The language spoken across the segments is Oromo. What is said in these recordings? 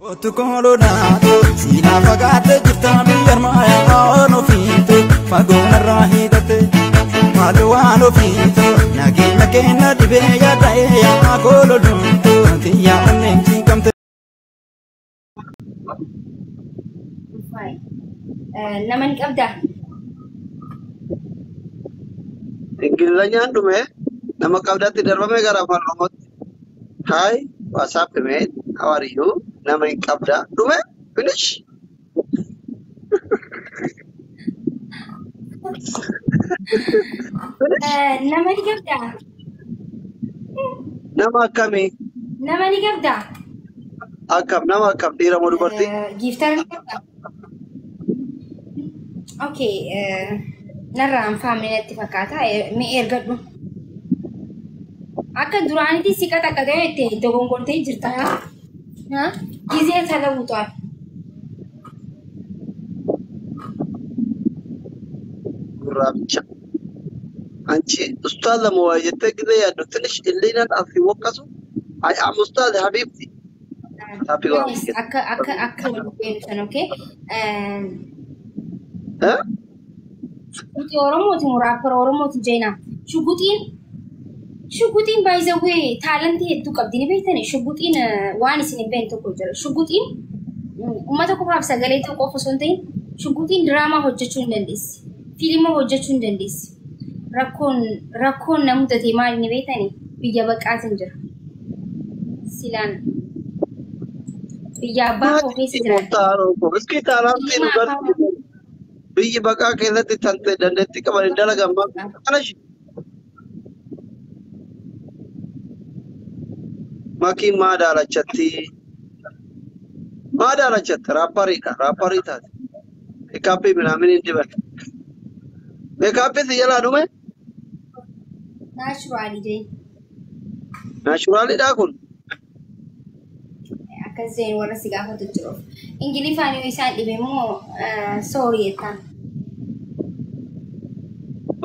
Otukolona, sila pagate jutami yarmaya ono fito, fagona rahidate, maluano fito, nagi nakena dibeya daya akolodunto, tiya onenji kamte. Fine. Naman kabda. Ingiliznya dume, nama kabda tidak ramai gara faromot. Hi, what's up, mate? How are you? Nama kabda dume, finish. Naman kabda. Nama kami. Naman kabda. Akam, nama akam dira mau berarti. Giftaran kabda. Okay. Narraan family fakkaata mee ergadhu akka duraanitti siqat akka ta'e dogongortee jirta ha gizee talawuutaan Gurraacha. Anchi ustaad lama waa jettee gizee yaaddu tinish illiinaan asii waqqasu. I am ustaad Habibti. akka walbeenu san okay Shuguti Oromootiin rapper Oromootiin jeenaa shugutiin by the way talentii hedduu qabdi ni beektani shugutiin waan isin hin beekne tokko jira shugutiin uummata qofaaf sagalee ta'u qofa osoo hin ta'in shugutiin diraamaa hojjechuu hin dandeessi fiilima hojjechuu hin dandeessi rakkoon na mudate maali ni beektani biyya baqaatiin jira silaan biyya abbaa koo keessa jira. Iski taalaantiin dhugaatti. Biyyi baqaa keessatti tante dandeettii qaban hin dalagan kana shi. Makiin maa daalachatti raapparii taate. Meekaappii minaamin hin diban. Meekaappii si jalaa dhume? Naachuraalii jee. Naachuraaliidhaa kun? Akkas jeen warra si gaafatu jiruuf. Ingiliffaan yoo isaan dhibe immoo sorry jettaan.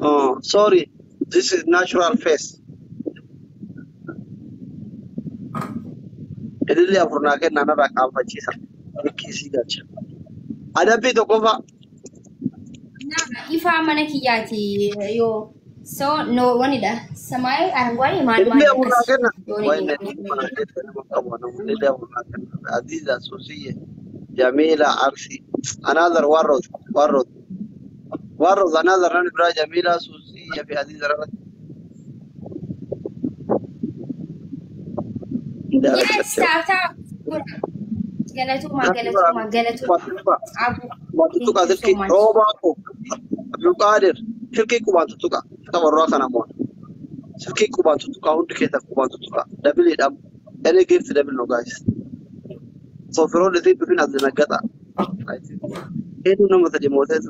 Oh, sorry. This is natural face. Edilli afurnaa kennaan irraa qaanfachiisa. Kiisii galcha. Adabbii tokko fa'a. Ifaa mana kiyyaati yoo so no wanidha. Samaayi arangwaani maal Edilli afurnaa kenna. Edilli afurnaa kenna. Aziza Suusiyye. Jamila Arsi. Another Warroth. Another run bra Jamila Suusiyye fi Aziza Rabat. Yes, stop. Galatuma. Waktu tuka silki roba ko. Abdul Qadir silki kubantu tuka. Tabarra kana mo. Silki kubantu tuka hundi keta kubantu tuka. Double it up. Any gift double no guys. So for all the things between us and Nagata. I think. Edu nama tadi Moses.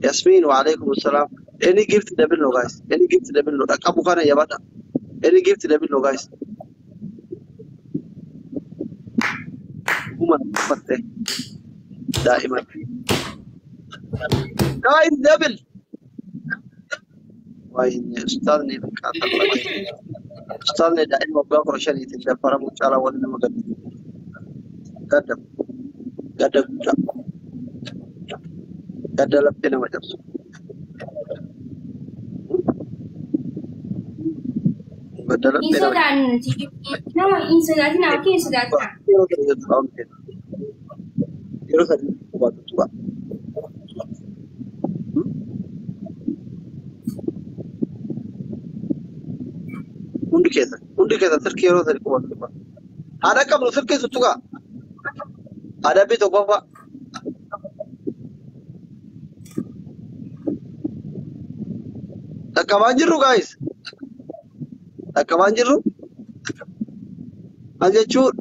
Yasmin wa alaikum assalam. Any gift double no guys. Any gift double no. Kamu kana yabada. Any gift double no guys. Woman fatte. Daima. Guys double. Why ustad ne kata lagi. Ustad ne daima bakar syari tidak para mucara wali nama gadab. Gada lebih nama jam. Insodatin aku insodatin. Terus ada buat tua. Undi kita terkira dari kuat tua. Ada kamu terkira suka. Ada betul bapak. Akabanjiru guys. Akabanjiru. Aja cur.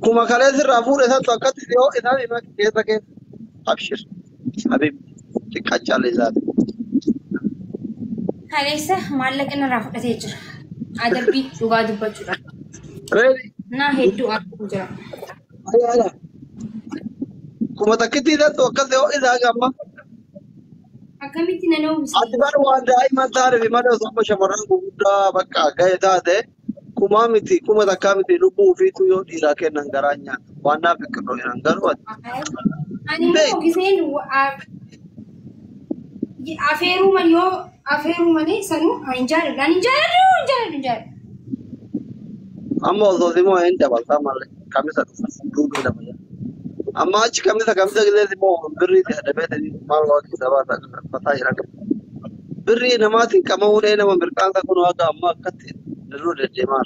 Kuma kalian serabur esa tu akat dia esa lima kita ke abshir. Habib dikaca lezat. Kalian malah kena rafu kesejar. Ada bit juga ada bacura. Ready? Nah hidu aku jura. Ada. Kuma takiti dah tu akat dia esa agama. akkamitti na noobise. Ati bara waan daa'imman taane fi mana osoo shamarran gurguddaa bakka ga'e taate kumaa miti kuma takkaa miti lubbuu ofiitu yoo dhiiraa kennan garaa nyaata. Waan naaf hiqqirroo jiran garuu ati. Ani immoo giseen afeeruma yoo afeerumanii sanuu hin jaalladhu. Ani hin jaalladhu. Amma osoo simoo hin dabaltaa malee kamisa dhufa duuduu dabala. Amma achi kamisa gilee simoo birrii adabee maal waaqni sabaa fataa jiran. Birrii namaatiin qama'uu dhee nama mirqaansa kun waaqa amma akkatti dirruu deddeemaa.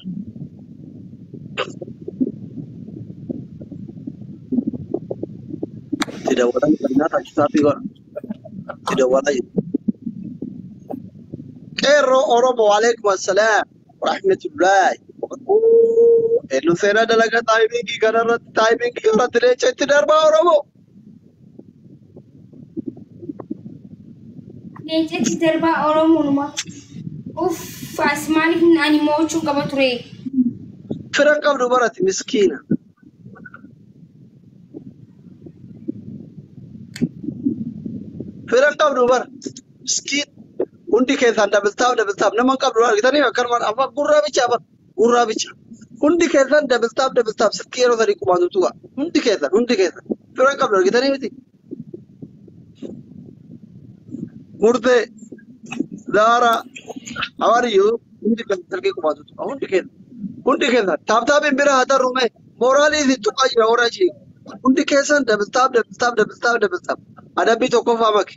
Tidak wadan ternyata tapi kok tidak wadan. Kero Oromo Waalaikumsalam warahmatullahi. Elu sena dalaga timing karena tidak tidak Oromo. Leencatti darbaa Oromoonuma. Maaliif ani mo'achuu qaba ture. Firan qabdu barati miskiina. Firan qabdu bara miskiin hundi keessaan dabaltaaf nama qabdu argitanii akkanumaan amma gurraa bicha hundi keessaan dabaltaaf silkii yeroo sadii qubaatu tuqa hundi keessan firan qabdu argitanii miti. Murtee Zara how are you? Hundi keessan silkii qubaatu tuqa hundi keessan taaptaabiin bira haa tarrume mooraalii fi tuqaa jira warra jii hundi keessan dabaltaaf adabbii tokkoffaa maki.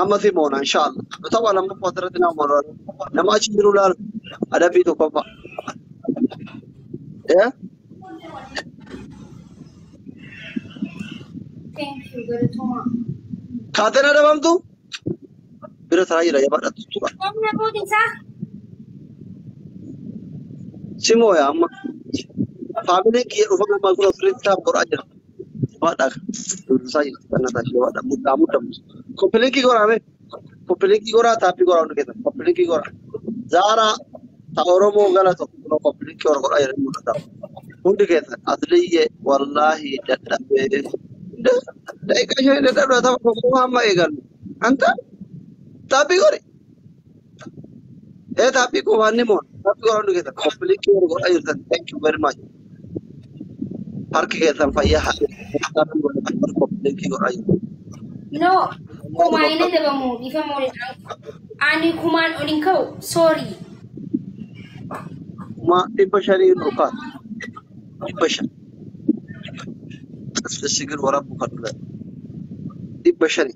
Amma Simona inshallah. Tawa lama quadratna moral. Nama achi jiru laal adabbii tokkoffaa. Yeah? Thank you, Galatoma. Kaateen adabamtu? Bira taraa jira yaabadhatu tuqa. Humna bootisaa? Simoo yaa amma. Faamileen kiyya dhufa gammaa kun ofirratti taa'u godhaa jira. Waadhaa kan jirti kan nataashee waadhaa muddaa. Koppelinki goraame. Koppelinki goraa taappii goraa hundi keessan. Koppelinki goraa. Zara ta Oromoo galata koppelinki goraa jedhanii mul'ata. Hundi keessan asliyyee wallaahi dadhabee. Daqiiqaa ishee dadhabdhaa tapha tokko hamma eegallu. Anta taappii gori. Taappii qofaan ni moon. Taappii goraa hundi keessan. Koppelinki goraa jirtan. Thank you very much. Harki keessan fayyaa haa. Koppelinki goraa jirtan. No, kumaan inni dabamu bifa moolidhaan. Ani kumaan olin ka'u, sorry. Kuma 500 rukaat. 500. Aslisigir waraabuu kan dhufe. 500.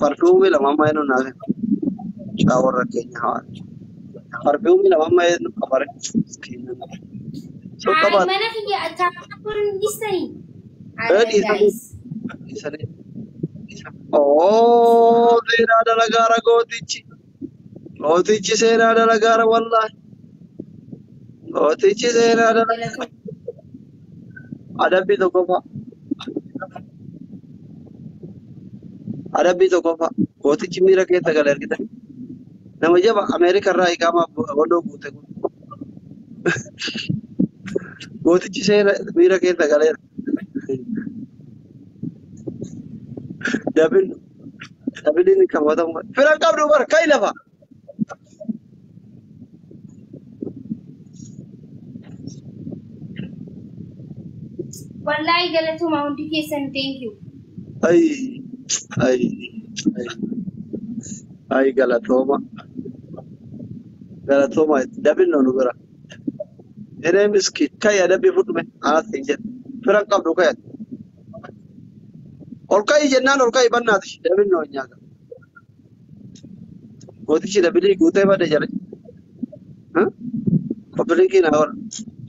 Parfuumii lama amma eenyu naafe. Shaawarra keenya hawaa. Parfuumii lama amma eenyu qabare. So qabaat. Mana kiyya ataaphaa kun dhistanii. Oh, seenaa dalagaara gootichi. Gootichi seenaa dalagaara wallaahi. Gootichi seenaa dalagaara. Adabbii tokkoffaa. Gootichi miira keessa gale argitan. Nama jaba Ameerikaa irraa iqaamaa godhoo guute kun. Gootichi seenaa miira keessa galeera. Dabilini kamata firan qabdu bar kai lafa. Wallahi Galatoma hundi keessan thank you. Ay Galatoma dabil no bira. Ene miski kai adabi fudume asin jet. Firan qabdu kai. Olkai jennaan olkai bannaati dabil no nyaata. Gootichi dabilii guutee bade jara. Koppelinki na ol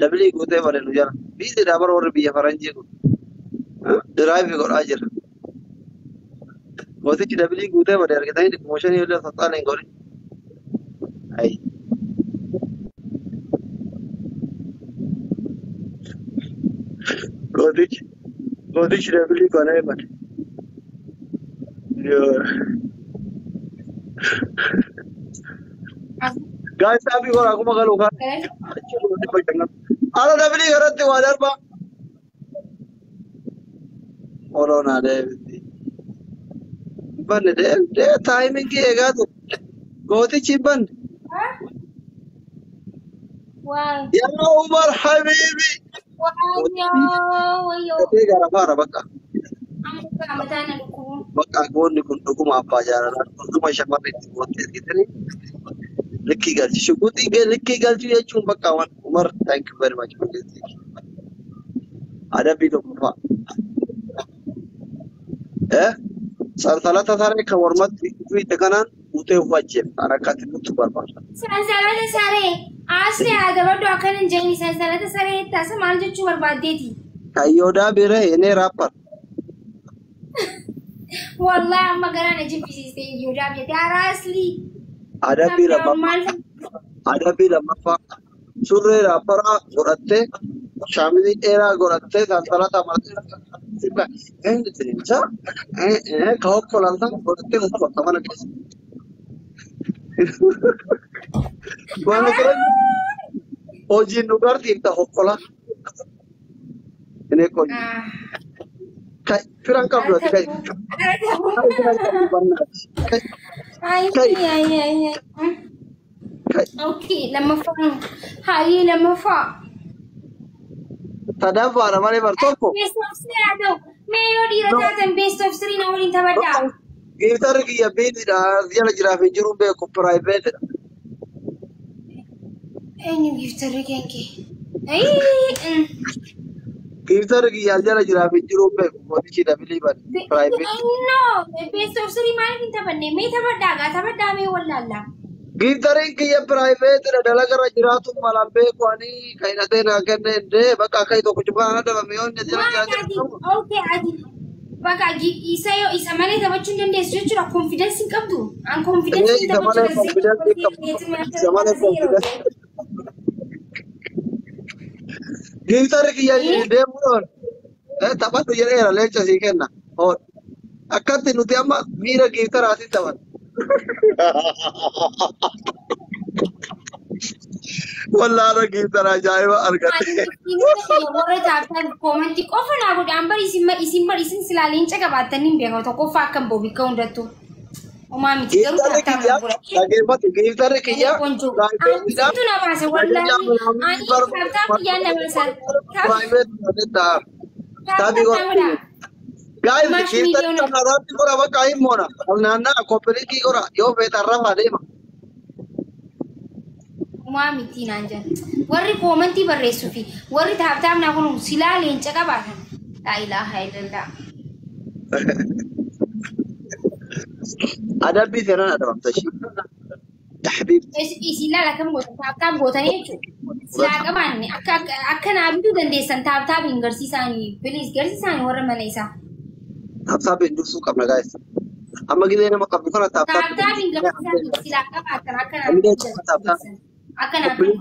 dabilii guutee bade nu jara. Biisi dabar warri biyya faranjii kun. Diraayivi godhaa jira. Gootichi dabilii guutee bade argitanii mooshanii illee sassaan hin godhin. Ayi. Gootichi dabilii godhee bade. Guys, tapi kalau aku makan luka, ada tapi di garat itu wajar pak. Corona deebiti. Banne deebitee taayimingii eegaa ture. Gootichi banne. Wow. Yaa Umar Habiibi. Wayo. Gatee garafaadha bakka. Amma mataan dhukkubu. Bakka goonni kun dhuguma abbaa jaalalaa. Dhuguma shamarri itti goottee argitanii. Likkii galchi. Shukuutii likkii galchuu jechuun bakka waan Umar thank you very much for this. Adabbii tokko fa'a. Sansalata saree kan mormatti fiite kanaan utee uffacheef kan akkatti nutti barbaada. Sansalata saree asli adabaddu akkan hin jeenye sansalata saree taasa maal jechuu barbaaddeeti? Kayyoodaa bira heenee raappar. Wallahi amma gara na jibbisiiste iyyoodaa jette ara asli. Adabbii lammaffaa surree raapparaa godhattee shaamizii dheeraa godhattee sansalata martee eenyu tiriinsa ka hokkolantan godhattee hokkolta mana keessa. Mana keessa hojiin dhugartiif ta hokkola. Inni kun firan qabdu ati kai. Okay, lammaffaa. Hayyee lammaffaa. Tadabbaadha malee bartokko. Best of three haa ta'u. Mee yoo dhiira taatan best of three na waliin taphadhaa. Giiftarri kiyya beetidha jala jiraaf hin jiru beeku piraayiveetidha. Eenyu giiftarri keenke? Giiftarri kiyya jala jiraaf hin jiru beeku mootichi dabilii bade piraayiveet. No, best of three maaliif hin taphanne? Mee taphadhaa gaa taphadhaa mee wallaallaa. Giiftarri kiyya piraayiveetidha dalagarra jiraatu malaan beeku ani kan hidhatee naa kenne indee bakka akka tokko cufaa adabame yoo inni jala jiraatu. Okay, ati bakka isa yoo isa malee taphachuu hin dandeessu jechuudha. Confidence hin qabdu. An confidence hin taphachuu Giiftarri kiyya deemuudhaan taphatu jedheera leenca sii kenna. Akkatti nuti amma miira giiftaraatiin taphanna. Wallahi giiftara ajaa'iba argate. Warra taatan koomenti qofa naa godhaan bari isin silaa leenca qabaatan hin beekamu tokkoffaa akkam boobikka hundattuu. Homaa miti garuu taataman godha. Dhageeffatu giiftarri kiyya. Antu na baase wallahi ani taabtaa kiyyaan na baasa. Taabtaa godha. Guys, giiftarri kanarratti gora bakka himmoona. Naannaa koppiliikii gora yoo feetan rafaa deema. Homaa miti naan jedhan. Warri koomentii barreessuu fi warri taabtaam naa kun silaa leenca qabaatan. Laa ilaaha illallah. Adabbii seenaan adabamta ishii. Habiib. Isin laala kam gootan taabtaam gootanii jechuudha. Silaa qabaanne akka naa bituu dandeessan taabtaam hin garsiisaanii bilis garsiisaanii warra mana isaa. Taabtaam hin dursuu qabna guys. Amma gilee nama qabdu kana taabtaam. Taabtaam hin garsiisaanii silaa qabaatan akka naa bituu dandeessan. Akka naa bituu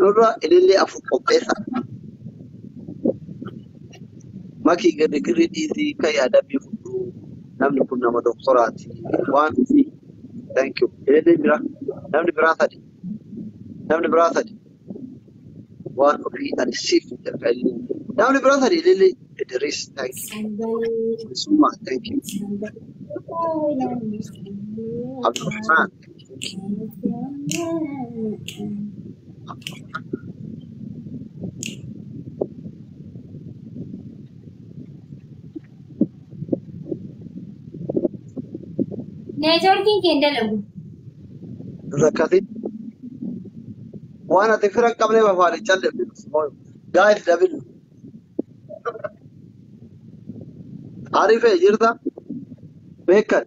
Nurra ilillee afur qopheessa. Makii girri dhiisii kan adabbii fudhu namni kun nama doktoraati. Waan fi thank you. Ilillee bira namni biraa sadi. Waan ofii ani siif jalqa ilillee. Namni biraa sadi ilillee Idris thank you. Summa thank you. Abdurrahman. Networking kenda lagu. Rakkatin. Waan ati fira qabnee bafaadhe challe. Guys dabil. Arifee jirta? Beekan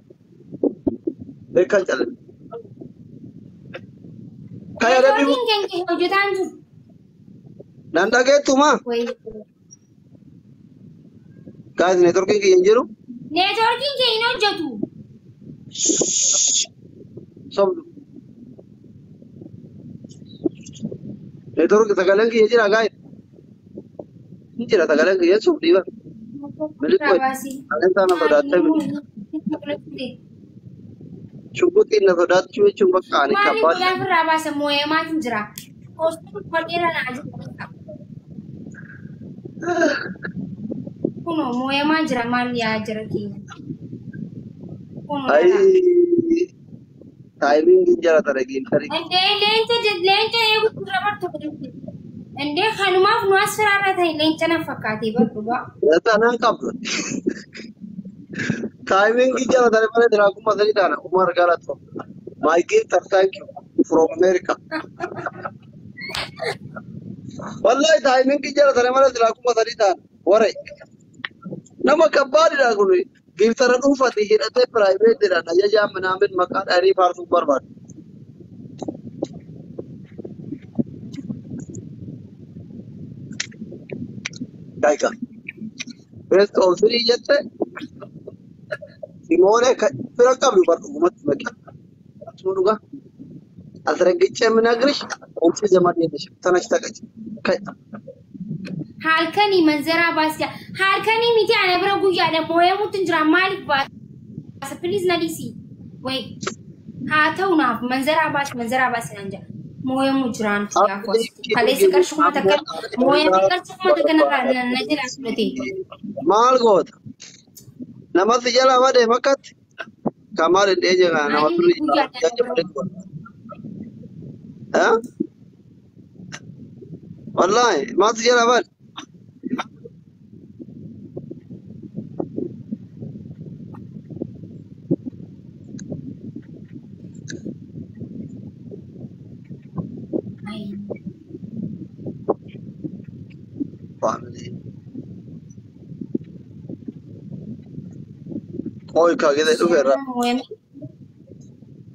challe. Kaya dabil. Networking kenge hojjetaan jiru. Nan dhageettuma. Guys networking kiyyan jiru. Networking kee hin hojjetu. Sobdu. Network sagaleen kiyya jira guys. Hin jira sagaleen kiyya sobdii bara. Milikoo. Sagaleen sana sodaattee Shugguutiin na sodaachuu jechuun bakka ani Maaliif kabbaan. guyyaa ofirraa baasa moo'eemaatiin jira. Hoostiin fadheera naa jira. Kunoo moo'eemaa jira maal yaa jira keenya. Kunoo Ay, dhala. taayimiin jara tare geentarii. Leenca eeguutu dura bartu godhatti. Indee kanumaaf nu as firaarra ta'e leenca na fakkaatee barbaada. Tanaan qabdu. Taayimiin jara tare malee diraakuma sadii taana Umar Galato. My gift of thank you from America. Wallahi taayimiin jara tare malee diraakuma sadii taana. Waray. Nama kabbaadidha kun. Giftara dhuunfati hidhatee piraayiveetidhaan ajajaa minaamin maqaa dhaarii faarsuu barbaadu. Daika. Best of three jette. Simone fira qabdu bar'umatti maqi. Asuma dhugaa. Asiraggichee minagrish omsi zamadii desh. Tanash taqachi. Kai. Halkanii manzara baasika. Halkanii miti ana bira guyyaadha moo'eemuutu jira maaliif baasa? Please na dhiisi. Wayi. Haa ta'u naaf manzara baasi naan jira. Moo'eemuu jiraan yaa foos. Kaleessi qarshuma takka moo'eemii qarshuma takka narraa na jira fudhate. Maal goota? Namatti jala badee makkatti. Kamaal hin dheeje kana nama turii jajjabadee goota. Wallahi maaltu jala bade? Family. Koi kagide dhufeerra.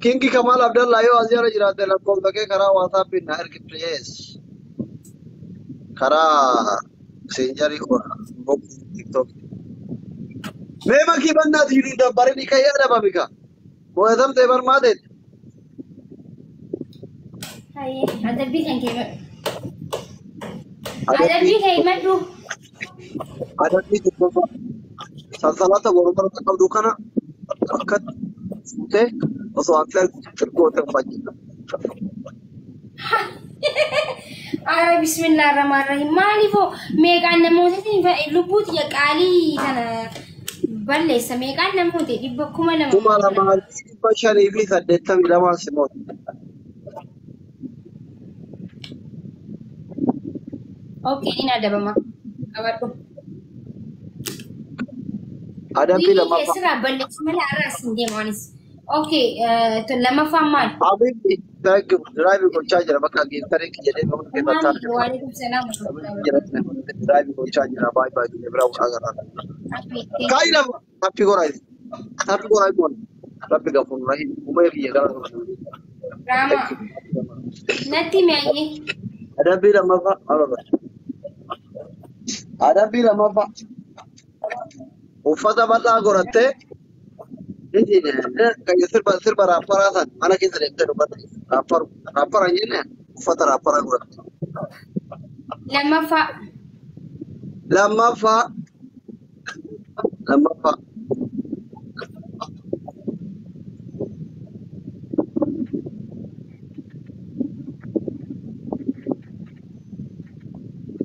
Kingi Kamal Abdallah yoo as jara jiraate lakkoofsa kee karaa WhatsApp na ergi please. Karaa Messengerii box TikTok. Mee makii bannaati jiru dabbare ni kayyaa dhabamika. Moo'atamtee barmaadeet. Haye adabbii kan kee adabbii kee maddu. Adabbii tokko salsalata gorotora qabdu kana akka fuutee osoo akka cirgoota fajjina. Ara bismillahirrahmanirrahim. Maaliifoo meeqaan namootatiin lubbuuti qaalii kana balleessa meeqaan namoota 200,000. Kuma lama 582 simoota. Okay, ini adabama. Abadku. Adabbii Wili lamaffaa. keessaa balleessi malee arraas hin deemanis. Okay, lammaffaan maal? Abiddi diraayibii gochaa jira bakka geentarii jedhee nama keessatti argama. Waalaikum salaam. Diraayibii gochaa jira baay'ee bira agarra. Kaayi lama tappi goraayis. Tappi goraayis moon. Rabbi gafuun rahim umee biyya gara. Rama. Natti meeqee? Adabbii lamaffaa. Adabbii lamaffaa. Uffata bal'aa godhattee sirba raapparaa san mana keessa deemtee dubbata. Raappara hin jenne uffata raapparaa godhatte. Lammaffaa. Lammaffaa.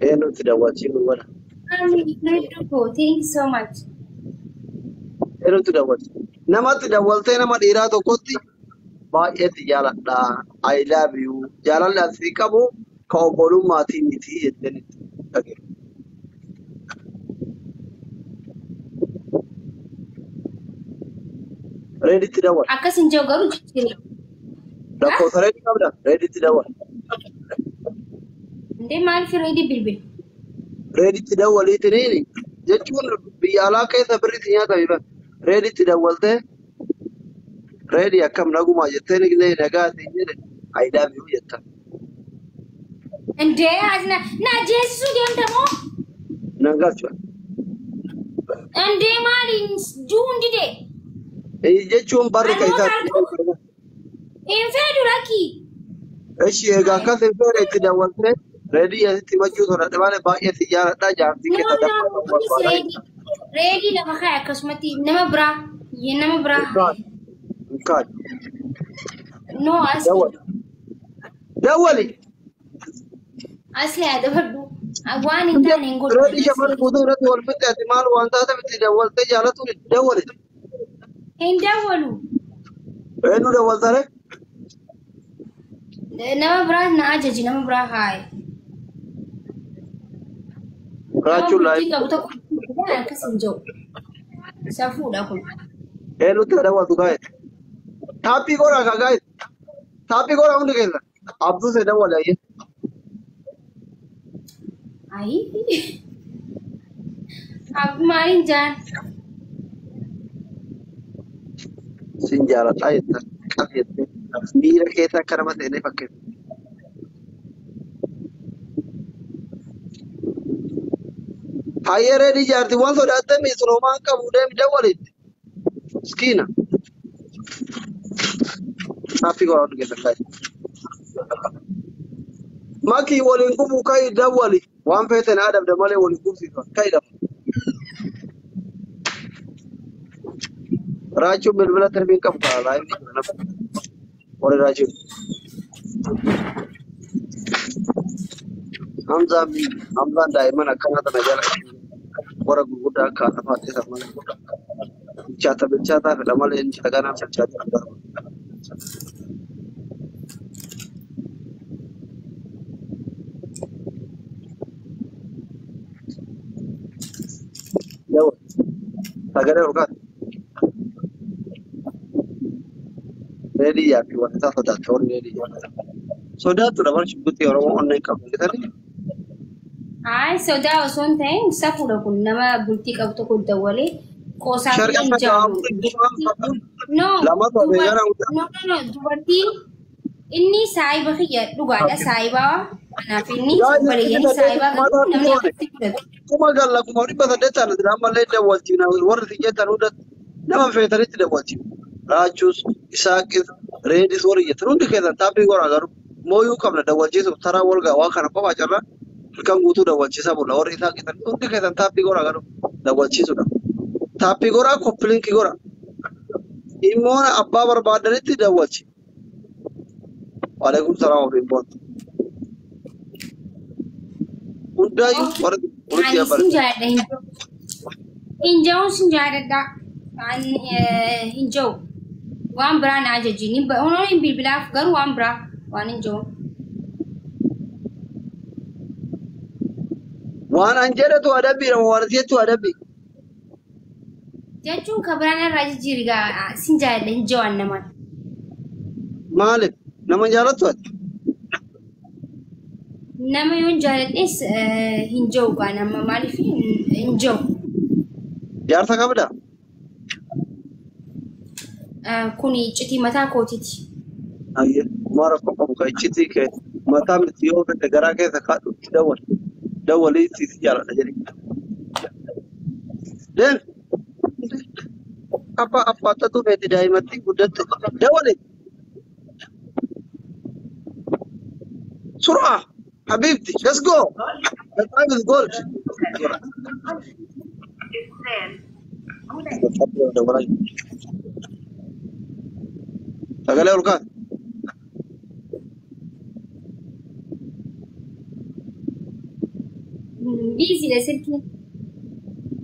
Eenyutti daawwachiin wala. Thank you so much. Eenyutti daawwachi. Namatti daawwaltee nama dhiiraa tokkotti baay'eetti jaaladha. I love you. Jaalalli asii qabu ka obbolummaatii miti jettee dhageera. Reeditti daawwal. Akkasin jiru garuu jijjiirra. Lakkoofsa reedii qabda. Reeditti daawwal. Indee maaliif reedii bilbil? Reeditti daawwaliitiniini jechuun biyya alaa keessa birritti nyaata bifa. Reeditti daawwaltee reedii akkam nagumaa jettee illee nagaatiin jedhe I love you jettan. Indee asna na jeesisuu deemtamoo? Nangalcha. Indee maaliin juun didee? Jechuun barri ka isaatti. Hin feedu lakkii. Eshi egaa akkas hin feene itti daawwaltee reedii asitti machuu sodaadha malee baay'ee si jaaladha jaartii keessa dabalataa. Reedii lafa kaa'e akkasumatti nama biraa nama biraa. كاد نو أصلي دول دولي أصلي هذا برضو أبواني تاني نقول رادي شمال أصلي قدرة والبت احتمال وانت تبتدي دول تجارة دولي هين دولوا إنه دول ترى نما براه ناجي نما براه هاي نما راجل لا بنتي قبضة كده كسم جو سافو ده كله إنه تدول تقايد تابي كورا كايد تابي كورا عندك كذا عبدو سيدا ولا إيه أي أبو مالين جان سنجارة أي كافية ميرا كيتا كرامة إني فكر هاي رادي جارتي وان صار أتمي سلومان كابودة مدولي سكينة تابي كورا عندك كذا كايد ماكي ولينكم وكاي دولي وان فيتن آدم دمالي ولينكم سيفا كاي دم راجو بالبلا تربين كم كلا لاين ولا راجو همزة دائما أكنا تنجلا ورا جودا كانا فاتي سما چاتا بچاتا فلما لين چاغانا بچاتا لو tagare urgat ready ya fi wata soda ta wani ready ya soda to da bar shi gutti oromo online kam kitani هاي سودا وصون تين سافو ده كله نما بنتي قبضة كده ولي كوسافي syariat ta جاو نو lama to be gara نو دوبرتي إني سايبة خير لقادا سايبة أنا فيني بلي سايبة كده نما كده kuma galla kuma wani ba da ta da amma lai da walti na warra tije ta nuda na man fe tare da walti rajus isaqis redis wor yetru de kedan tapi gora garu moyu kam da walti so tara warga wa kana ko ba jarra kan gutu da walti sabo la wor isaqis de kedan tapi gora garu da walti so da tapi gora ko plink gora imona abba barbadani da walti wa alaikum salam wa rahmatullah undayu war يعني سنجادة هنجو سنجادة دا عن هنجو وان برا ناجي نبى أنا نبي بلا فكر وان برا وان هنجو وانا انجرت ادبي وورثيت ادبي جاتون كبرانا راجي جيرجا سنجادة هنجو أنما مالك نما جارت نما يون جارت إس هنجو كان ما مالي في هنجو jaarsa qabda كوني جتي متى كوتيتي ayye mara ko ko kai chiti ke mata mi tiyo ke gara ke ka dawali si jara da jari den apa ta tu beti dai mati gudat dawali surah حبيبتي let's go the time is gold tagale urkat بيزي لسلكي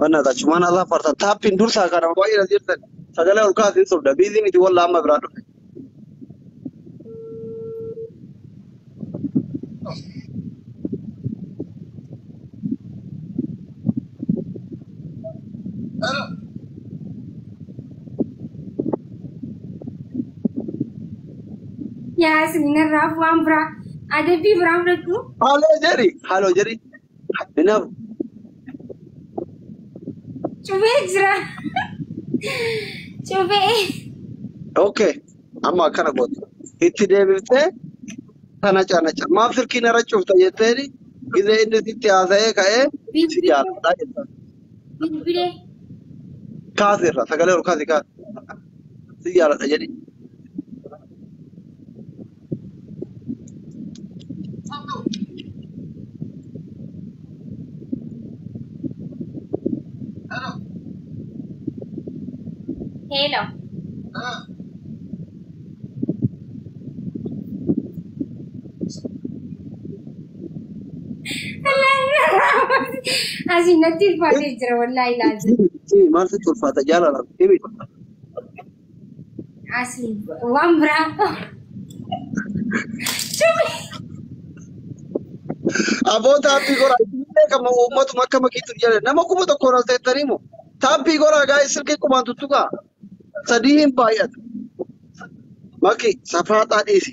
wannan da cuma na za farta ta pindur sa kana ba ira jirta sagale urka sin so da bizi ni walla amma brado يا سنين الراب وان برا أدبي برام ركو halo jari ina شوفي إجرا شوفي okay amma kana god itti deebifte kana cana ma firkina rachufta yetteri gide inni sitti haasaye ka'e si jaalladha jetta بيبي kaasirra sagalee ol kaasi kaas si jaalladha jedhi هيلو أزين نتير فاتي جرا والله لازم. ما تدخل فاتح جالا لا تبي. أزين وامبرا. شوفي. Aboo taapii goraa isinillee kan uummatuma akka makiitu jala nama kuma tokko ol ta'ettanii moo taapii goraa gaa'e silkii qumaan tuttuqaa sadii hin baay'atu maki safaaxaa dhiisi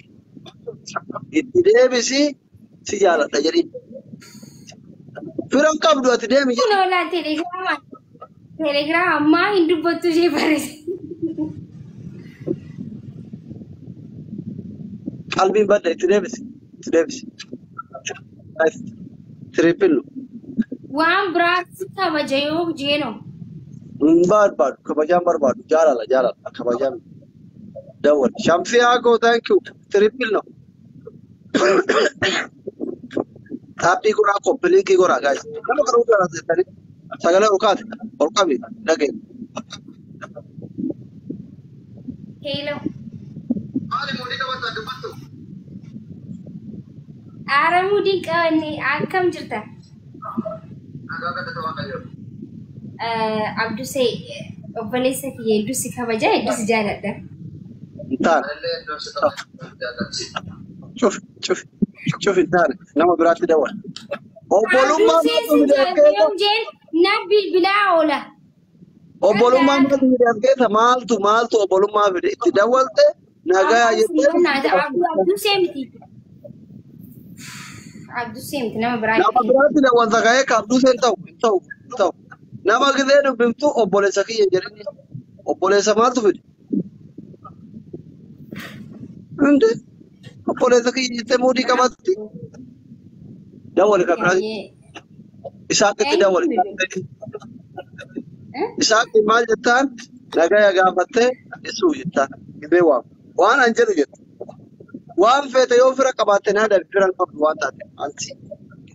itti deebisi si jaaladha jedhiin firan qabdu ati deemi jedhi. Kun oolaa telegiraama ammaa hin dubbattu ishee barreesse. Qalbiin badda itti deebisi itti deebisi. Trippillo. Waan biraatti kabaja yoo jeenoo. Barbaadu kabajaan barbaadu jaalala kabajaan dawwal shamsiyaa koo thank you trippillo. Taapii goraa kompiliikii goraa gaa'is nama garuu jaallatanii sagalee ol kaate ol qabi dhagee. Hello. Aramudin qabanne akkam jirta? Abdusee obboleessa kiyya hedduu si kabaja hedduu si jaaladha. Intaane. Cufi intaane nama biraatti dawwal. Obbolummaa na bilbilaa oola. Obbolummaa maaltu miidhaaf keessa maaltu obbolummaa fide itti dawwalte nagaa jettee. Abdusee miti. Abdusee miti nama biraatti. Nama biraatti dawwalta ka'ee ka Abdusee hin ta'u. Nama gisee dubbiftu obboleessa kiyya jedhini obboleessa maaltu fide? Inde obboleessa kiyya jettee muudii qabatti. Dawwali kan biraatti. Isaatti dawwali. Isaatti maal jettaan nagaa gaafattee isuu jettaan gisee waan an jedhu jettu. Waan feete yoo fira qabaatte naa darbi firan qabdu waan taate anti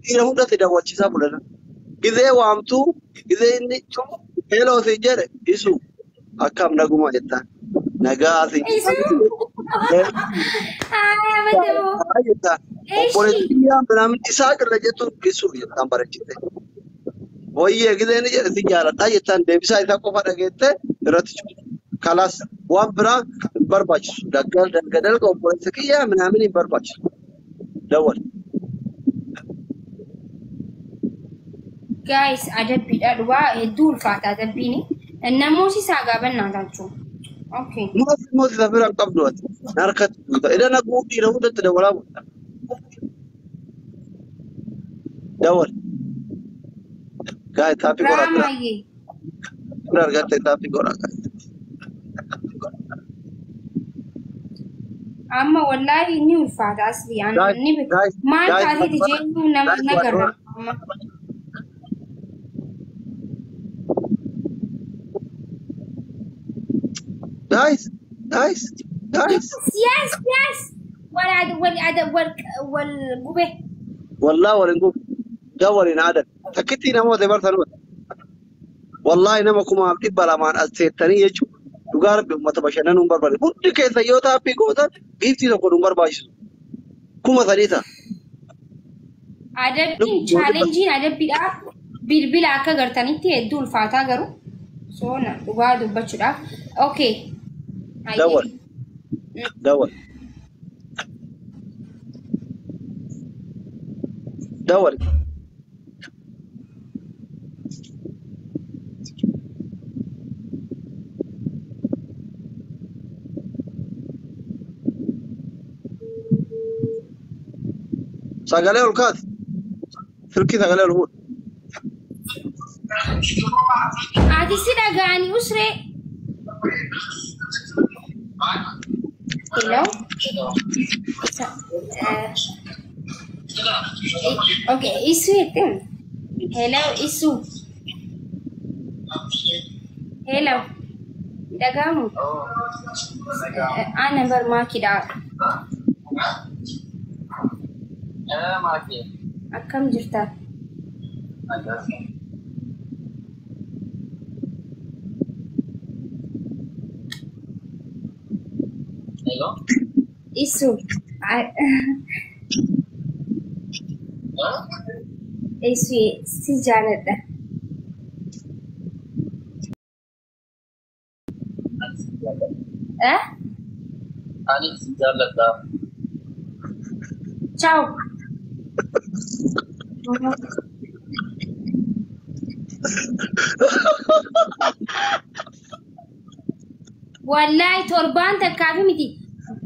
dhiira hundatti daawwachiisaa bulana gizee waamtuu gizee inni heeloo si jedhe isu akkam naguma jettaan nagaa si jettaan obboleettiyyaan binaamin isaa qirra jettuun isu jettaan barachite wayyee gizee ni jedhe si jaaladhaa jettaan deebisaa isaa qofa dhageette irratti kalas waan biraa barbaachisu dalga obboleessa kiyyaa minaamin hin barbaachisu dawwal. Guys, adabbiidha dhugaa hedduu ulfaata adabbiini. Namooti isaa gaabannaa taachuu. Okay. Mootii safira hin qabdu ati harkatti guuta edana dhiira hundatti dawwalaa bu'udha. Dawwal. Gaa'e taappii goraa bira. Bira argatte taappii goraa gaa'e. Amma wallahi ni ulfaata asli ani maal taatee jennu nama nagarra amma. Guys. Yes. والقبه. والله والقبه. دورين عدد. تكتي نموذج برثنوت. والله نمكم عم تبلا مان أستثني يجوا. Dhugaara uummata bashannanuu barbaade hundi keessa yoo taappii gootan giiftii tokko nu barbaachisu kuma sadii ta'a. Adabbiin chaalenjiin adabbiidhaaf bilbila akka gartanitti hedduu ulfaataa garuu soona dhugaa dubbachuudhaaf. Okay. Dawwal. Sagalee ol kaati. Silkii sagalee ol fuudhu. Ati si dhaga'anii usree. Hello. Okay, isu itu. Hello, isu. Hello. Dhaga'amu. Ana barmaakidha. Akkam jirta? Hello? Isu. si jaaladha. Ani si jaaladha. Ciao. Wallahi torban takkaafi miti.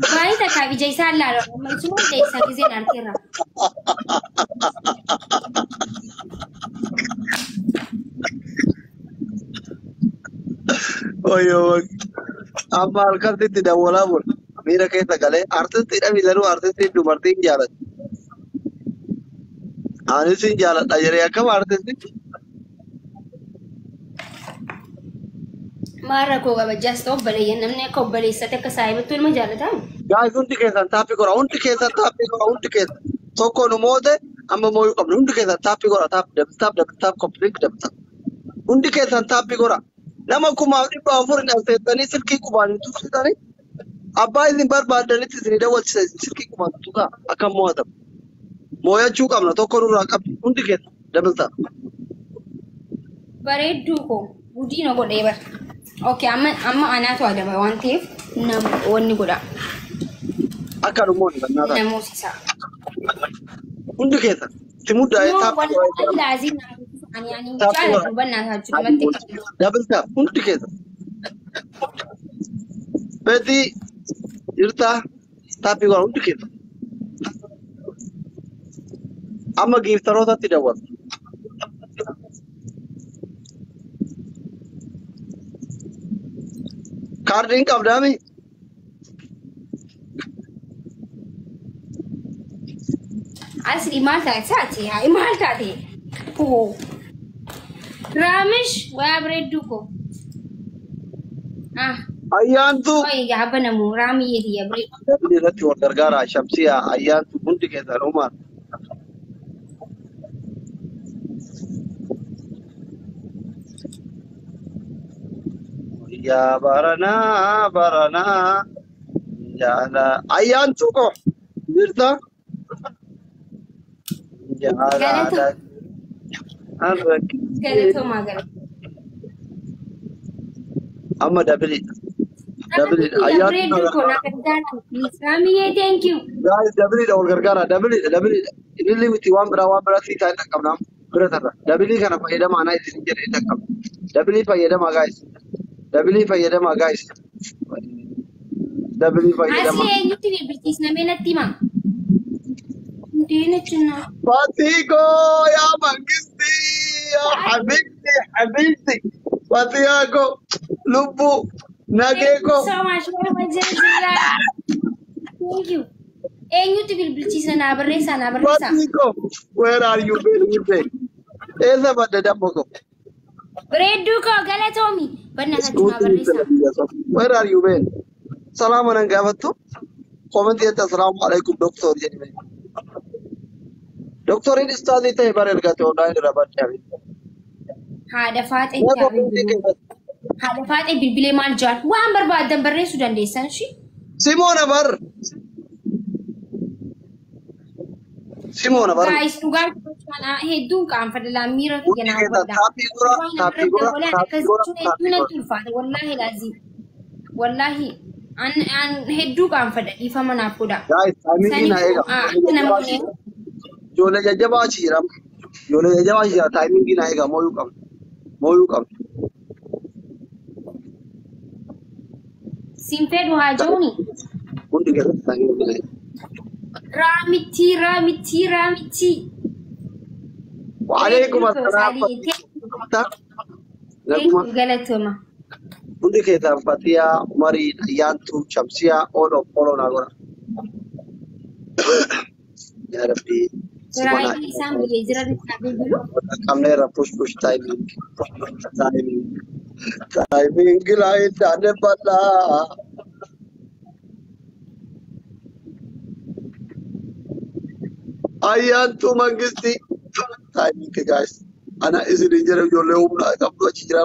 Baay'ee takkaafi ija isaa laala. Ammalsuma ija isaa gizeen argeera. Oyo. Amma harkatti dawwalaa bul. Miira keessa galee artistiidha miilanuu artistiin dubartiin jaalatti. Anis hin jaaladha jedhee akkam artistii? Maarra koo kabajjaas ta'u obboleeyyan namni akka obboleessate akka saayibattu ilma jaalatamu. Guys, hundi keessan taappii godha. Hundi keessan taappii godha. Hundi keessan. Tokko nu moote amma mooyuu qabna. Hundi keessan taappii godha. Taap kompilik dabtaap. Hundi keessan taappii godha. Nama kumaaf dhibba afur hin dhabseettanii silkii qubaan hin tursitanii. Abbaa isin barbaadanitti isin daawwachisa silkii qubaan tuqaa akka mo'atamu. Mooyachuu qabna. Tokko nurraa qabdi. Hundi keessan dabaltaa. Bareedduu koo guddina godhee bara. Okay, amma anaatu adaba waan ta'eef wanni godha. Akka dhumoonni bannaata. Namoosisaa. Hundi keessan. Itti muddaa'ee taappii godha. Wallahi laazim ani jaalatu bannaataa jiru namatti. Dabaltaa. Hundi keessan. Beetii jirtaa taappii godha. Hundi keessan. Amma giiftarootatti daawwatu. Kaardiin qabdaami. Asli maal taate haa maal taate? Raamish waa bareedduu koo. Ayyaantu. Oye gaafa namu raamii yedii bareedduu. Irratti wal gargaara shamsiyaa ayyaantu hundi keessan uumaan. Ya barana jala ayyaantu ko jirta jala Galatoomaa amma dabili ayyaantu koo na gargaara. Raamii thank you. guys dabili da wal gargaara dabili illi miti waan biraa siitaa hin dhaqqabnaa bira tarra dabili kana fayyadama anaa isin jedhe hin dhaqqabna dabili fayyadama guys. Dabili fayyadama guys. Dabili fayyadama. Asli eenyutti birbirtiisna meenatti hima. Deena cinna. Fatiko ya mangisti ya habibti. Fatiyako lubbu nageko. So much for my jazira. Thank you. Eenyutti birbirtiisna naa barreessa. Fatiko, where are you been? Esa badda dabboko. Bareedduu koo galatoomi. Where are you been? Salaam anan gaafattu. Comment yetta assalamu alaikum doctor jedhame. Doctorin istaadii ta'e bara ergate online irra badhaabe. Haadha faaxee bilbilee maal jaal waan barbaadan barreessuu dandeessan shi. Simona bar. Guys, dhugaa hedduun qaanfadha laammiira kiyyanaa wallahi laazim wallahi an hedduu qaanfadha dhiifama naaf godha. Ijoollee jajjabaa achi jira. Taayimingii na eega mooyuu qabdu. Siin fedhu haa jiruuni. Hundi keessatti taayimingii na eega. Raamitti. Waalaikum assalam. Galatoma. Hundi keessan Fatiyaa, Marii, Ayyaantu, Shamsiyaa, Ooloo Naagora. Yaa Rabbi. Raayii isaan biyyee jiran bilbilu. Qabneera push timing. Timing laa hin taane bal'aa. Ayyaantu mangisti. Timing guys. Ana isin jira ijoollee humnaa qabdu achi jira.